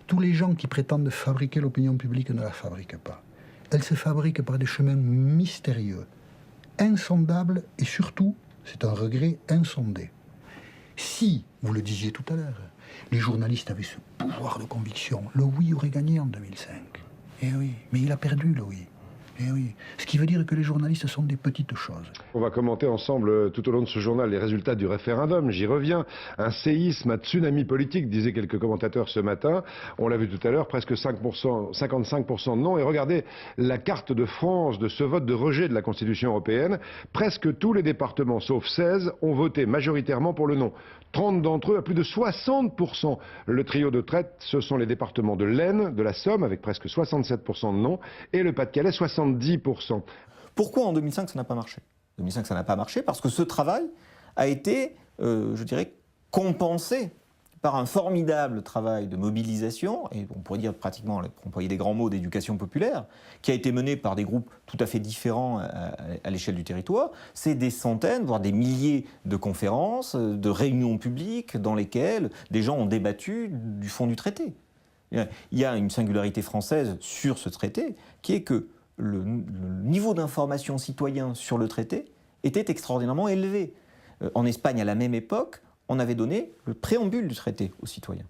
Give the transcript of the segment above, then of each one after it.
Tous les gens qui prétendent fabriquer l'opinion publique ne la fabriquent pas. Elle se fabrique par des chemins mystérieux, insondables et surtout, c'est un regret, insondé. Si, vous le disiez tout à l'heure, les journalistes avaient ce pouvoir de conviction, le oui aurait gagné en 2005. Eh oui, mais il a perdu le oui. Eh oui. Ce qui veut dire que les journalistes sont des petites choses. On va commenter ensemble tout au long de ce journal les résultats du référendum. J'y reviens. Un séisme, un tsunami politique, disaient quelques commentateurs ce matin. On l'a vu tout à l'heure, presque 5%, 55% de non. Et regardez la carte de France de ce vote de rejet de la Constitution européenne. Presque tous les départements, sauf 16, ont voté majoritairement pour le non. 30 d'entre eux, à plus de 60%. Le trio de tête, ce sont les départements de l'Aisne, de la Somme, avec presque 67% de non, et le Pas-de-Calais, 70%. Pourquoi en 2005 ça n'a pas marché? En 2005 ça n'a pas marché parce que ce travail a été, je dirais, compensé par un formidable travail de mobilisation, et on pourrait dire pratiquement, pour employer des grands mots, d'éducation populaire, qui a été mené par des groupes tout à fait différents à l'échelle du territoire. C'est des centaines, voire des milliers de conférences, de réunions publiques dans lesquelles des gens ont débattu du fond du traité. Il y a une singularité française sur ce traité, qui est que le niveau d'information citoyen sur le traité était extraordinairement élevé. En Espagne, à la même époque, on avait donné le préambule du traité aux citoyens.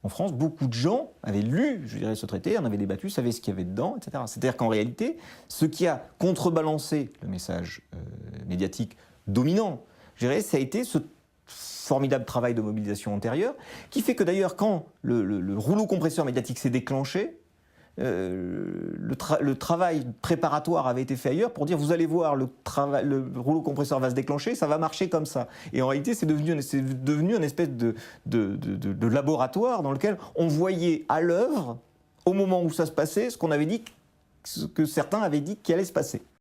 En France, beaucoup de gens avaient lu, je dirais, ce traité, en avaient débattu, savaient ce qu'il y avait dedans, etc. C'est-à-dire qu'en réalité, ce qui a contrebalancé le message médiatique dominant, je dirais, ça a été ce formidable travail de mobilisation antérieure, qui fait que d'ailleurs, quand le rouleau compresseur médiatique s'est déclenché, le travail préparatoire avait été fait ailleurs pour dire vous allez voir, le rouleau compresseur va se déclencher, ça va marcher comme ça. Et en réalité, c'est devenu une espèce de laboratoire dans lequel on voyait à l'œuvre, au moment où ça se passait, ce qu'on avait dit, ce que certains avaient dit qui allait se passer.